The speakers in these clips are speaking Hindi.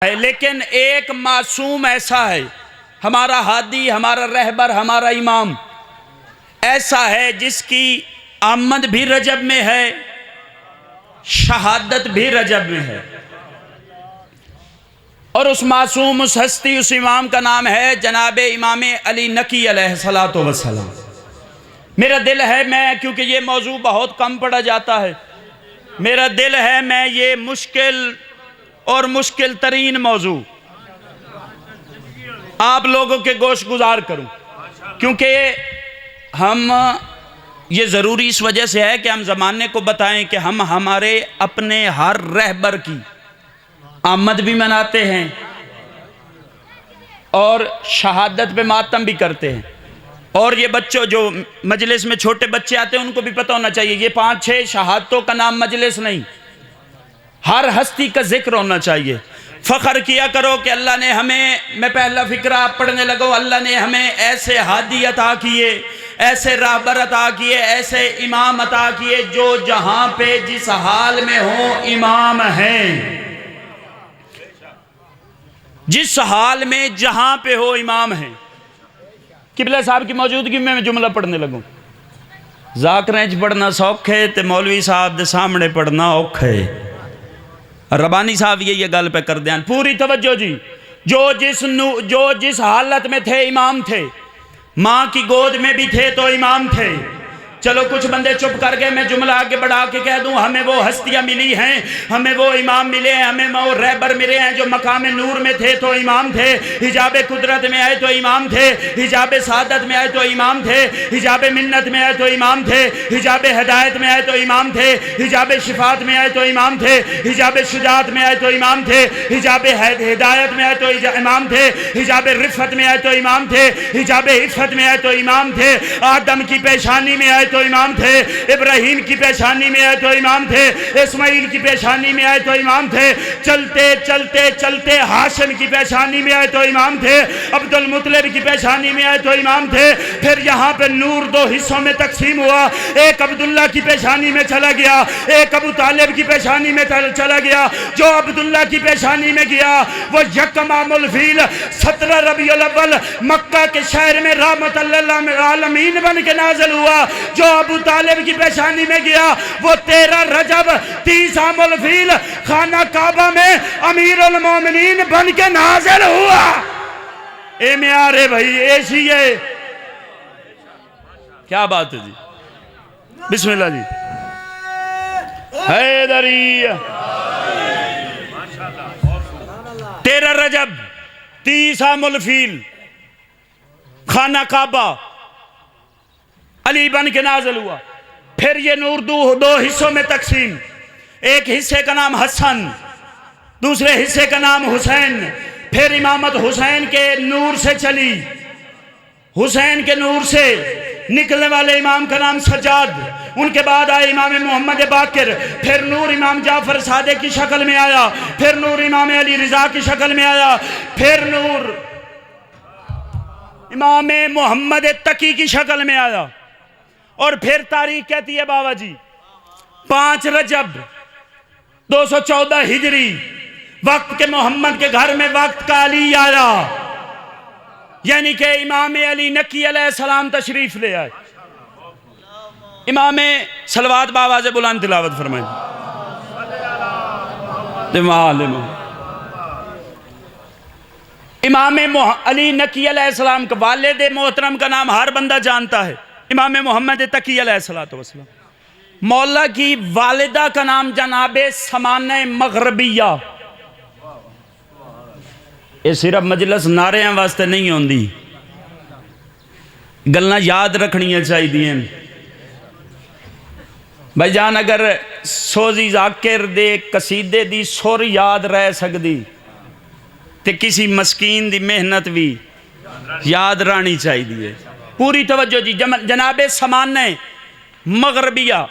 है, लेकिन एक मासूम ऐसा है, हमारा हादी, हमारा रहबर, हमारा इमाम ऐसा है जिसकी आमद भी रजब में है, शहादत भी रजब में है। और उस मासूम, उस हस्ती, उस इमाम का नाम है जनाब इमाम अली नकी अलैहिस्सलातु वस्सलाम। मेरा दिल है, मैं क्योंकि ये मौजू बहुत कम पढ़ा जाता है, मेरा दिल है मैं ये मुश्किल और मुश्किल तरीन मौजू आप लोगों के गोश गुजार करूं, क्योंकि हम ये ज़रूरी इस वजह से है कि हम ज़माने को बताएं कि हम हमारे अपने हर रहबर की आमद भी मनाते हैं और शहादत पे मातम भी करते हैं। और ये बच्चों जो मजलिस में छोटे बच्चे आते हैं उनको भी पता होना चाहिए, ये 5-6 शहादतों का नाम मजलिस नहीं, हर हस्ती का जिक्र होना चाहिए। फ़ख्र किया करो कि अल्लाह ने हमें, मैं पहला फ़िक्रा पढ़ने लगा, अल्लाह ने हमें ऐसे हादी अता किए, ऐसे राहबर अता किए, ऐसे इमाम अता किए जो जहाँ पे जिस हाल में हो इमाम हैं, जिस हाल में जहाँ पे हो इमाम हैं। किबला साहब की मौजूदगी में मैं जुमला पढ़ने लगूँ। ज़ाकरें पढ़ना सौख है तो मौलवी साहब के सामने पढ़ना औखा है। रबानी साहब ये गल पे कर दें, पूरी तवज्जो जी। जो जिस हालत में थे इमाम थे, माँ की गोद में भी थे तो इमाम थे। चलो कुछ बंदे चुप कर गए, मैं जुमला आगे बढ़ा के कह दूं, हमें वो हस्तियां मिली हैं, हमें वो इमाम मिले हैं, हमें वो रहबर मिले हैं जो मकाम नूर में थे तो इमाम थे, हिजाब कुदरत में आए तो इमाम थे, हिजाब सादत में आए तो इमाम थे, हिजाब मिन्नत में आए तो इमाम थे, हिजाब हिदायत में आए तो इमाम थे, हिजाब शिफात में आए तो इमाम थे, हिजाब शुजात में आए तो इमाम थे, हिजाब हिदायत में आए तो इमाम थे, हिजाब रिफत में आए तो इमाम थे, हिजाब इफ़्फ़त में आए तो इमाम थे, आदम की पेशानी में आए तो इमाम थे, इब्राहीम की पेशानी में आए तो इमाम थे, इस्माइल की पेशानी में आए तो इमाम थे, चलते चलते चलते हाशिम की पेशानी में आए तो इमाम थे, अब्दुल मुतलिब की पेशानी में आए तो इमाम थे। फिर यहाँ पे नूर 2 हिस्सों में तकसीम हुआ, एक अब्दुल्ला की पेशानी में चला गया, एक अबू तालिब की पेशानी में चला गया। जो अब्दुल्ला की पेशानी में गया वो यकमामुल फील 17 रबीउल अव्वल मक्का के शहर में रहमतुल लिल आलमीन बन के नाज़िल हुआ। जो अबू तालिब की पेशानी में गया वो 13 रजब 30 आमुल फील खाना काबा में अमीरुल मोमिनीन बन के नाज़िल हुआ। ए म्यारे भाई, ऐसी है, क्या बात है जी। बिस्मिल्लाह जी। हैदरी 13 रजब 30 आमुल फील खाना काबा अली बन के नाज़िल हुआ। फिर ये नूर 2 हिस्सों में तकसीम, एक हिस्से का नाम हसन, दूसरे हिस्से का नाम हुसैन। फिर इमामत हुसैन के नूर से चली, हुसैन के नूर से निकलने वाले इमाम का नाम सज्जाद। उनके बाद आए इमाम मोहम्मद बाकिर, फिर नूर इमाम जाफर सादिक की शक्ल में आया, फिर नूर इमाम अली रिजा की शक्ल में आया, फिर नूर इमाम मोहम्मद तकी की शक्ल में आया। और फिर तारीख कहती है बाबा जी 5 रजब 214 हिजरी, वक्त के मोहम्मद के घर में वक्त का अली आया, यानी कि इमाम अली नकी अलैहिस्सलाम तशरीफ ले आए। इमाम सलवात बाबा से बुलंद तिलावत फरमाए। इमाम अली नकी अलैहिस्सलाम का वालिद मोहतरम का नाम हर बंदा जानता है, इमाम मोहम्मद तकी अलैहिस्सलातु वस्सलाम। मौला की वालिदा का नाम जनाबे समाने मगरबिया। ये सिर्फ मजलिस नारियां वास्ते नहीं होंदी, गल्लां याद रखनियां चाहिए भाई जान। अगर सोजी जाकिर दे कसीदे दी सुर याद रह सकदी ते किसी मस्कीन दी मेहनत भी याद रहनी चाहिए। पूरी तवज्जो जी। जनाबे समाने मगरबिया,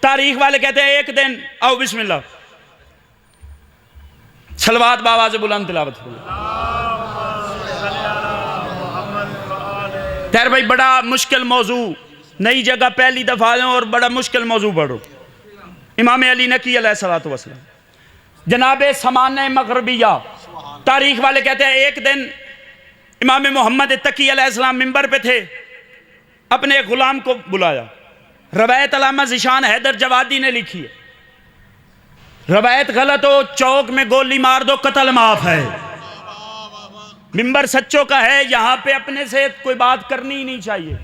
तारीख वाले कहते हैं एक दिन, आओ बिस्मिल्लाह सलवात बाबा से बुलंद तिलावत। खैर भाई, बड़ा मुश्किल मौजू, नई जगह पहली दफा आए और बड़ा मुश्किल मौजू पढ़ो। इमाम अली नकी अलैहिस्सलातु वस्सलाम जनाब समाने मगरबिया तारीख वाले कहते हैं एक दिन इमाम मोहम्मद तकी अलैहिस्सलाम मिंबर पे थे, अपने एक गुलाम को बुलाया। रवायत अल्लामा ज़िशान हैदर जवादी ने लिखी है, रवायत गलत हो चौक में गोली मार दो कत्ल माफ है। मिंबर सच्चों का है, यहाँ पे अपने से कोई बात करनी ही नहीं चाहिए।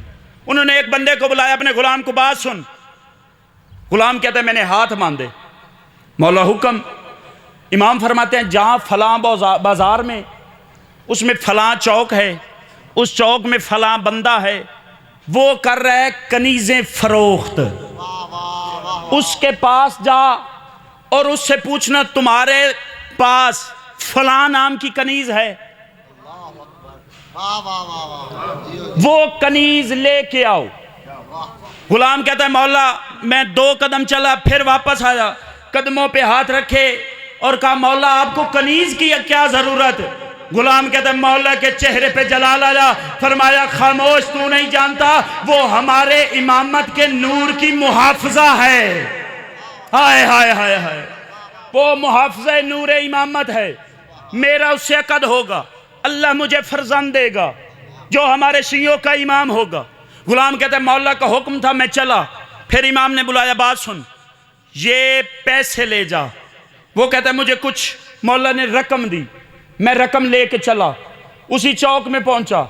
उन्होंने एक बंदे को बुलाया, अपने गुलाम को बात सुन। गुलाम कहता है मैंने हाथ बांधे। मौला हुक्म। इमाम फरमाते हैं जहाँ फलां बाजार में, उसमें फलां चौक है, उस चौक में फलां बंदा है, वो कर रहा है कनीज़ें फरोख्त। उसके पास जा और उससे पूछना तुम्हारे पास फलां नाम की कनीज है, वो कनीज लेके आओ। गुलाम कहता है मौला मैं 2 कदम चला, फिर वापस आया, कदमों पे हाथ रखे और कहा मौला आपको कनीज की क्या जरूरत। गुलाम कहता है मौला के चेहरे पे जलाल आया, फरमाया खामोश, तू नहीं जानता वो हमारे इमामत के नूर की मुहाफजा है। हाय हाय हाय हाय, वो मुहाफजा नूर इमामत है। मेरा उससे अकद होगा, अल्लाह मुझे फरजंद देगा जो हमारे शियों का इमाम होगा। गुलाम कहता है मौला का हुक्म था, मैं चला। फिर इमाम ने बुलाया, बात सुन, ये पैसे ले जा। वो कहता है मुझे कुछ, मौला ने रकम दी, मैं रकम लेके चला। उसी चौक में पहुंचा,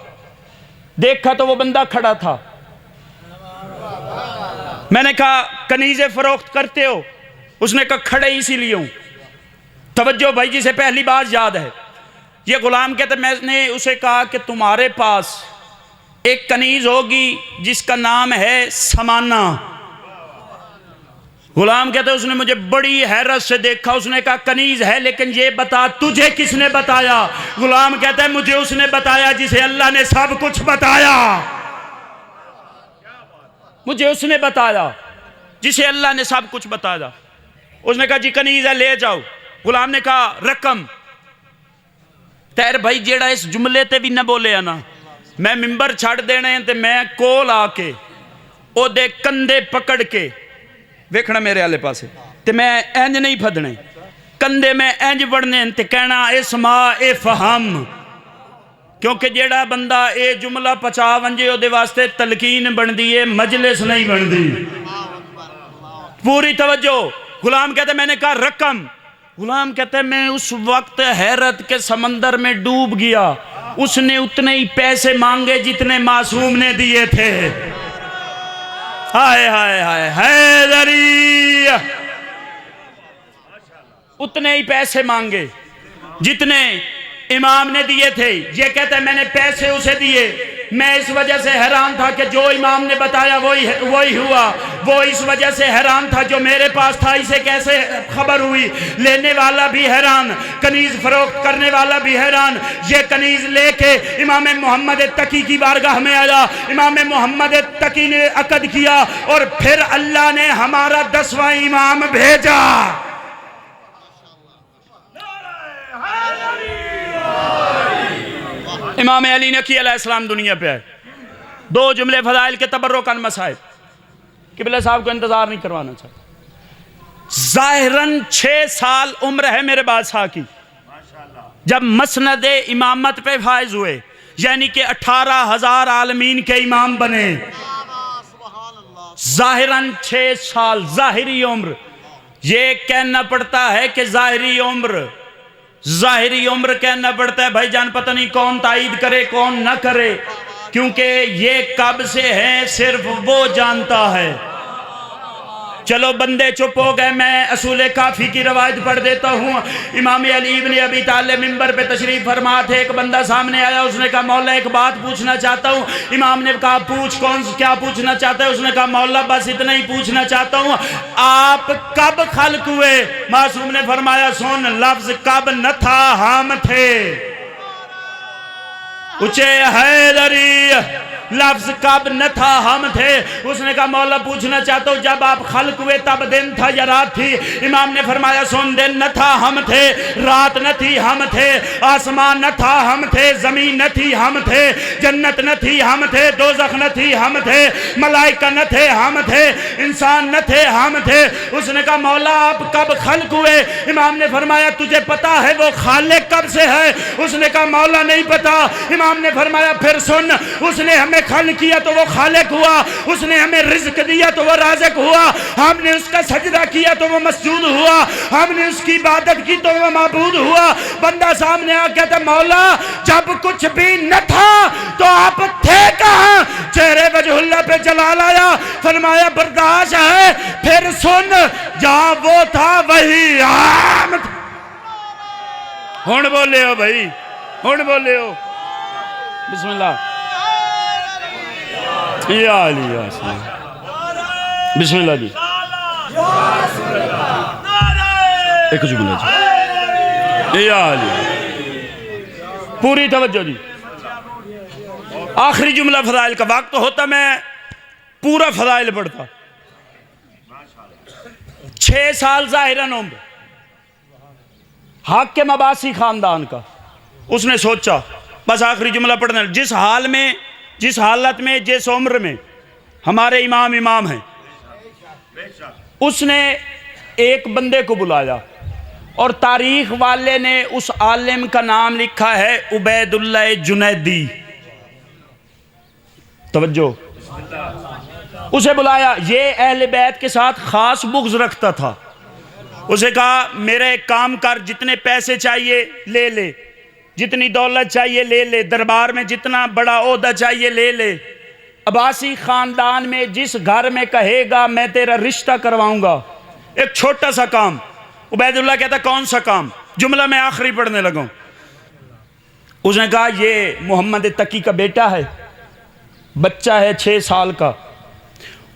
देखा तो वो बंदा खड़ा था। मैंने कहा कनीज़े फरोख्त करते हो? उसने कहा खड़े इसीलिए हूं। तवज्जो भाई जी से पहली बात याद है। ये गुलाम कहते मैंने उसे कहा कि तुम्हारे पास एक कनीज होगी जिसका नाम है समाना। गुलाम कहते उसने मुझे बड़ी हैरत से देखा, उसने कहा कनीज है, लेकिन ये बता तुझे किसने बताया? गुलाम कहता है मुझे उसने बताया जिसे अल्लाह ने सब कुछ बताया। मुझे उसने बताया जिसे अल्लाह ने सब कुछ बताया। उसने कहा जी कनीज है, ले जाओ। गुलाम ने कहा रकम। तैर भाई जेड़ा इस जुमले ते भी न बोले ना, मैं मिंबर छड़ देने ते मैं कोल आके ओदे कंधे पकड़ के वेखना मेरे आले पासे ते मैं इंज नहीं फदने, कंधे में इंज बढ़ने ते कहना इस्मा ए फहम, क्योंकि जेड़ा बंदा ये जुमला पचा वंजे ओदे वास्ते तलकीन बनदी है, मजलिस नहीं बनदी। पूरी तवज्जो। गुलाम कहते मैंने कहा रकम। गुलाम कहते मैं उस वक्त हैरत के समंदर में डूब गया। उसने उतने ही पैसे मांगे जितने मासूम ने दिए थे। हाय हाय हाय हैदरी, उतने ही पैसे मांगे जितने इमाम ने दिए थे। ये कहता है मैंने पैसे उसे दिए। मैं इस वजह से हैरान था कि जो इमाम ने बताया वही हुआ। वो इस वजह से हैरान था जो मेरे पास था इसे कैसे खबर हुई। लेने वाला भी हैरान, कनीज फरोख्त करने वाला भी हैरान। ये कनीज लेके इमाम मोहम्मद तकी की बारगाह में आया। इमाम मोहम्मद तकी ने अकद किया और फिर अल्लाह ने हमारा 10वां इमाम भेजा। इमाम अली नकी अलैहिस्सलाम दुनिया पे आए। 2 जुमले फजाइल के तबर्रुकन मसाइब। किबला साहब को इंतजार नहीं करवाना चाहिए। जाहिरन 6 साल उम्र है मेरे बादशाह की जब मसनद इमामत पे फायज हुए, यानी कि 18,000 आलमीन के इमाम बने। जाहिरन 6 साल जाहिरी उम्र। ये कहना पड़ता है कि जाहिरी उम्र कहना पड़ता है भाईजान, पता नहीं कौन तायीद करे कौन ना करे, क्योंकि ये कब से है सिर्फ वो जानता है। चलो बंदे चुप हो गए, मैं असूल काफ़ी की रवायत पढ़ देता हूँ। इमाम अली इब्न अबी तालिब मिंबर पे तशरीफ फरमा थे। एक बंदा सामने आया, उसने कहा मौला एक बात पूछना चाहता हूँ। इमाम ने कहा पूछ, क्या पूछना चाहता है? उसने कहा मौला बस इतना ही पूछना चाहता हूँ, आप कब खल्क हुए? मासूम ने फरमाया सुन, लफ्ज कब न था, हम थे। उचे हैदरी लफ्ज़ कब न था हम थे। उसने कहा मौला पूछना चाहता हूँ जब आप खल्क हुए तब दिन था या रात थी? इमाम ने फरमाया सुन, दिन न था हम थे, रात न थी हम थे, आसमान न था हम थे, ज़मीन न थी हम थे, जन्नत न थी हम थे, दोज़ख न थी हम थे, मलाइका न थे हम थे, इंसान न थे हम थे। उसने कहा मौला आप कब खल्क हुए? इमाम ने फरमाया तुझे पता है वो खालिक कब से है? उसने कहा मौला नहीं पता। इमाम ने फरमाया फिर सुन, उसने हमें खल्क किया तो वो खालिक हुआ, उसने हमें रिज़्क दिया तो वो राज़िक हुआ, हमने उसका सजदा किया तो वो मसजूद हुआ, हमने उसकी इबादत की तो वो माबूद हुआ। बंदा सामने आ कहता मौला जब कुछ भी न था तो आप थे कहाँ? चेहरे वजहुल्लाह पे जलाल आया, फरमाया बर्दाश्त है। फिर सुन, जहां वो था वही आम था। हुण बोले हो भाई, हुण बोले हो। बिस्मिल्लाह या अली या सलाम। बिस्मिल्लाह जी। एक जुमला जी, या अली, पूरी तवज्जो जी। आखिरी जुमला फजाइल का। वक्त तो होता मैं पूरा फजाइल पढ़ता। 6 साल ज़ाहिरन उम्र हक के मबासी खानदान का। उसने सोचा बस आखिरी जुमला पढ़ना। जिस हाल में, जिस हालत में, जिस उम्र में हमारे इमाम हैं, उसने एक बंदे को बुलाया और तारीख वाले ने उस आलिम का नाम लिखा है उबैदुल्लाह जुनैदी। तवज्जो। उसे बुलाया। ये अहले बैत के साथ खास बुग़्ज़ रखता था। उसे कहा मेरा एक काम कर, जितने पैसे चाहिए ले ले, जितनी दौलत चाहिए ले ले, दरबार में जितना बड़ा ओहदा चाहिए ले ले, अब्बासी ख़ानदान में जिस घर में कहेगा मैं तेरा रिश्ता करवाऊंगा। एक छोटा सा काम। उबैदुल्लाह कहता कौन सा काम? जुमला मैं आखिरी पढ़ने लगा। उसने कहा ये मोहम्मद तकी का बेटा है, बच्चा है 6 साल का,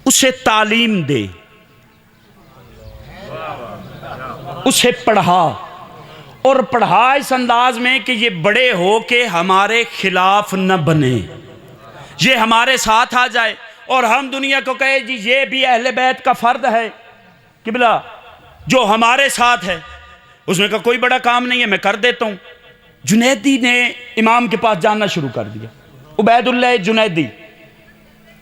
उसे तालीम दे, उसे पढ़ा, और पढ़ा इस अंदाज में कि ये बड़े हो के हमारे खिलाफ न बने, ये हमारे साथ आ जाए और हम दुनिया को कहे जी ये भी अहले बैत का फ़र्द है किबला जो हमारे साथ है। उसने कहा कोई बड़ा काम नहीं है, मैं कर देता हूँ। जुनैदी ने इमाम के पास जानना शुरू कर दिया। उबैदुल्लाह जुनैदी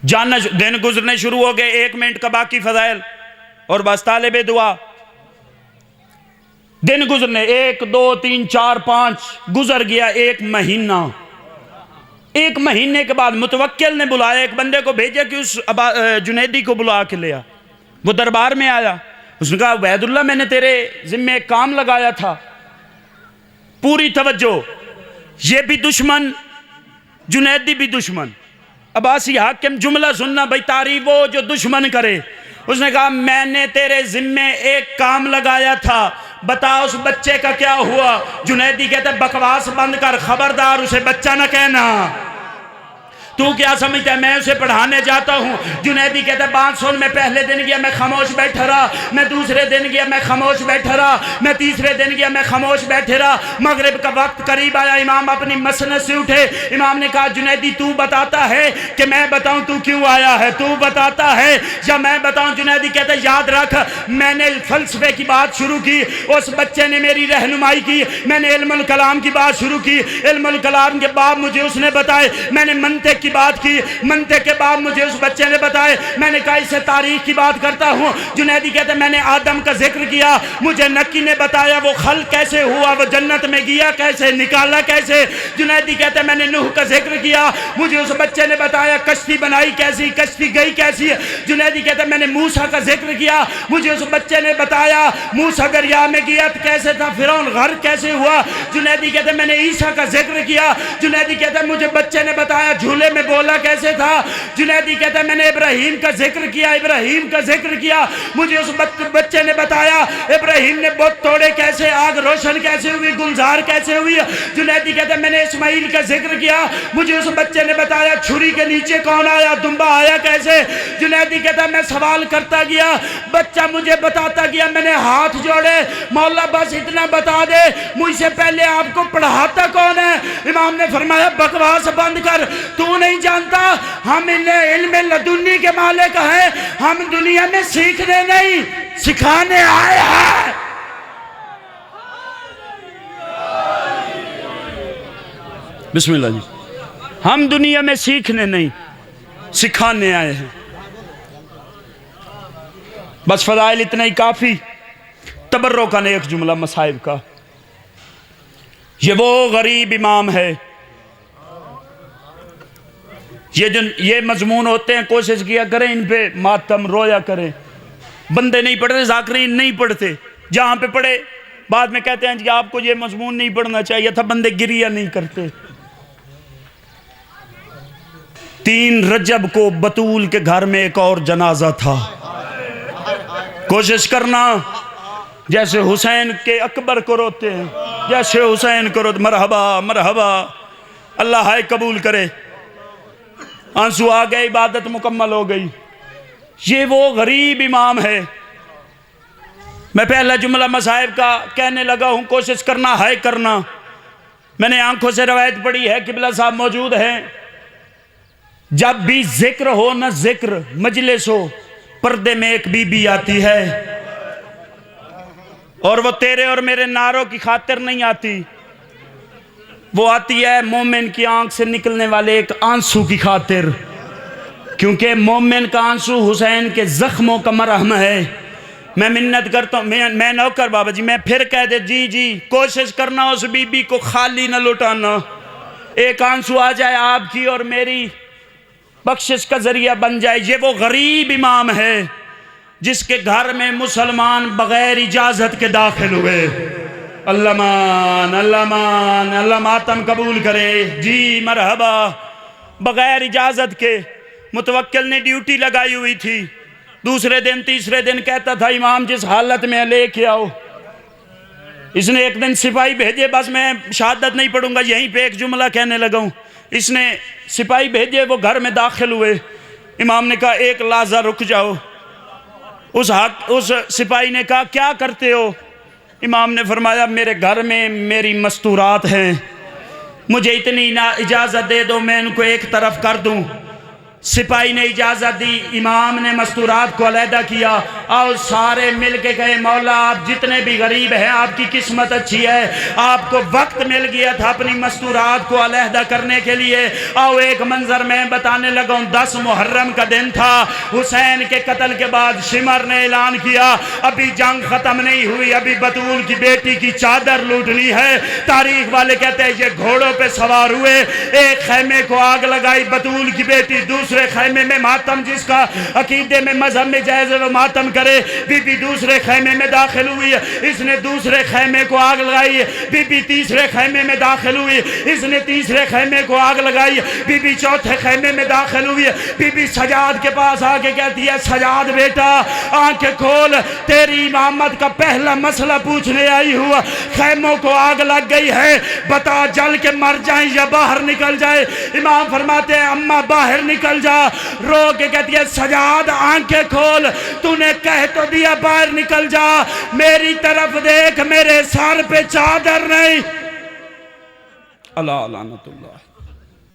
जानना, दिन गुजरने शुरू हो गए। 1 मिनट का बाकी फ़ज़ाइल और बस तालिबे दुआ। दिन गुजरने 1 2 3 4 5 गुजर गया। 1 महीना। 1 महीने के बाद मुतवक्किल ने बुलाया, एक बंदे को भेजा कि उस जुनैदी को बुला के ले आ। वो दरबार में आया। उसने कहा उबैदुल्लाह मैंने तेरे जिम्मे एक काम लगाया था। पूरी तवज्जो। ये भी दुश्मन, जुनैदी भी दुश्मन। अब्बासी हाकिम जुमला सुनना भाई, तारीफ वो जो दुश्मन करे। उसने कहा मैंने तेरे जिम्मे एक काम लगाया था, बता उस बच्चे का क्या हुआ? जुनैदी कहता बकवास बंद कर, खबरदार उसे बच्चा न कहना। तू क्या समझता है मैं उसे पढ़ाने जाता हूँ? जुनैदी कहता बात सुन, मैं पहले दिन गया मैं खामोश बैठा रहा, मैं दूसरे दिन गया मैं खामोश बैठा रहा, मैं तीसरे दिन गया मैं खामोश बैठे रहा। मगरिब का वक्त करीब आया, इमाम अपनी मसनद से उठे। इमाम ने कहा जुनैदी तू बताता है कि मैं बताऊँ तू क्यों आया है? तू बताता है या मैं बताऊँ? जुनैदी कहता याद रख मैंने फ़लसफ़े की बात शुरू की, उस बच्चे ने मेरी रहनुमाई की, मैंने इल्मुल कलाम की बात शुरू की। इल्मुल कलाम के बाद मुझे उसने बताए, मैंने मंतिक की बात की, मंतिक के बाद मुझे उस बच्चे ने बताए, मैंने कहा इससे तारीख की बात करता हूँ। जुनैदी कहते मैंने आदम का जिक्र किया, मुझे नकी ने बताया वो खल कैसे हुआ, वो जन्नत में गया कैसे, निकाला कैसे। जुनैदी कहते मैंने नूह का जिक्र किया, मुझे उस बच्चे ने बताया कश्ती बनाई कैसी, कश्ती गई कैसी। जुनैदी कहते मैंने मूसा का जिक्र किया, मुझे उस बच्चे ने बताया मूसा दरिया में गया कैसे था, फिरौन गर्क कैसे हुआ। जुनैदी कहते मैंने ईसा का जिक्र किया। जुनैदी कहते मुझे बच्चे ने बताया झूले में बोला कैसे था। जुनैदी कहता मैंने इब्राहीम का जिक्र किया, इब्राहीम का जिक्र किया, मुझे उस बच्चे ने बताया इब्राहीम ने बुत तोड़े कैसे, आग रोशन कैसे हुई, गुलजार कैसे हुई। जुनैदी कहता मैंने इस्माइल का जिक्र किया, मुझे उस बच्चे ने बताया छुरी के नीचे कौन आया, दुम्बा आया कैसे। जुनैदी कहता मैं सवाल करता गया, बच्चा मुझे बताता गया, मैंने हाथ जोड़े, मौला बस इतना बता दे मुझसे पहले आपको पढ़ाता कौन है? इमाम ने फरमाया बकवास बंद कर, तूने नहीं जानता। हम इल्म लदुन्नी के मालिक हैं। हम दुनिया में सीखने नहीं सिखाने आए हैं। बिस्मिल्लाह जी। हम दुनिया में सीखने नहीं सिखाने आए हैं। बस फज़ाइल इतना ही काफ़ी। तबर्रो का नेक जुमला मसाइब का। ये वो गरीब इमाम है। ये मजमून होते हैं, कोशिश किया करें इन पे मातम रोया करें। बंदे नहीं पढ़ते, ज़ाकिरीन नहीं पढ़ते, जहाँ पे पढ़े बाद में कहते हैं कि आपको ये मजमून नहीं पढ़ना चाहिए था। बंदे गिरिया नहीं करते। 3 रजब को बतूल के घर में एक और जनाजा था। कोशिश करना जैसे हुसैन के अकबर को रोते हैं, जैसे हुसैन को रोते, मरहबा मरहबा, अल्लाह हाय कबूल करे। आंसू आ गए, इबादत मुकम्मल हो गई। ये वो गरीब इमाम है। मैं पहला जुमला मसाइब का कहने लगा हूँ, कोशिश करना है करना। मैंने आंखों से रवायत पढ़ी है, किबला साहब मौजूद हैं। जब भी जिक्र हो न जिक्र मजलिस हो, पर्दे में एक बीबी आती है और वो तेरे और मेरे नारों की खातिर नहीं आती। वो आती है मोमिन की आंख से निकलने वाले एक आंसू की खातिर, क्योंकि मोमिन का आंसू हुसैन के जख्मों का मरहम है। मैं मिन्नत करता हूँ, मैं नौकर बाबा जी, मैं फिर कह दे जी जी, कोशिश करना उस बीबी को खाली न लुटाना। एक आंसू आ जाए आपकी और मेरी बख्शिश का जरिया बन जाए। ये वो गरीब इमाम है जिसके घर में मुसलमान बगैर इजाजत के दाखिल हुए। अल्लाह मान, अल्लाह मान, अल्लाह मातम कबूल करे जी, मरहबा। बगैर इजाजत के मुतवक्किल ने ड्यूटी लगाई हुई थी। दूसरे दिन तीसरे दिन कहता था इमाम जिस हालत में लेके आओ। इसने एक दिन सिपाही भेजे, बस मैं शहादत नहीं पढ़ूंगा, यहीं पे एक जुमला कहने लगा हूँ। इसने सिपाही भेजे, वो घर में दाखिल हुए। इमाम ने कहा एक लाजा रुक जाओ। उस सिपाही ने कहा क्या करते हो? इमाम ने फरमाया मेरे घर में मेरी मस्तूरात हैं, मुझे इतनी ना इजाज़त दे दो मैं इनको एक तरफ कर दूं। सिपाही ने इजाज़त दी, इमाम ने मस्तूरात को अलहदा किया और सारे मिल के कहे मौला आप जितने भी गरीब हैं आपकी किस्मत अच्छी है, आपको वक्त मिल गया था अपनी मस्तूरात को अलहदा करने के लिए। और एक मंजर में बताने लगा हूँ, 10 मुहर्रम का दिन था। हुसैन के कत्ल के बाद शिमर ने ऐलान किया अभी जंग ख़त्म नहीं हुई, अभी बतूल की बेटी की चादर लूटनी है। तारीख वाले कहते हैं ये घोड़ों पे सवार हुए, एक खैमे को आग लगाई बतूल की बेटी, दूसरे खैमे में मातम, जिसका अकीदे में मजहब में जायज़ है वो मातम करे। बीबी दूसरे खैमे में दाखिल हुई, इसने दूसरे खैमे को आग लगाई। बीबी तीसरे खैमे में दाखिल हुई, इसने तीसरे खैमे को आग लगाई। बीबी चौथे खैमे में दाखिल हुई। बीबी सजाद के पास आके कहती है सजाद बेटा आंखें खोल, तेरी इमामत का पहला मसला पूछने आई हुआ, खैमों को आग लग गई है, बता जल के मर जाए या बाहर निकल जाए। इमाम फरमाते हैं अम्मा बाहर निकल जा। रो के कहती है सजाद आंखें खोल, तूने कह तो दिया बाहर निकल जा, मेरी तरफ देख मेरे सर पे चादर नहीं। अल्लाह लानतुल्लाह।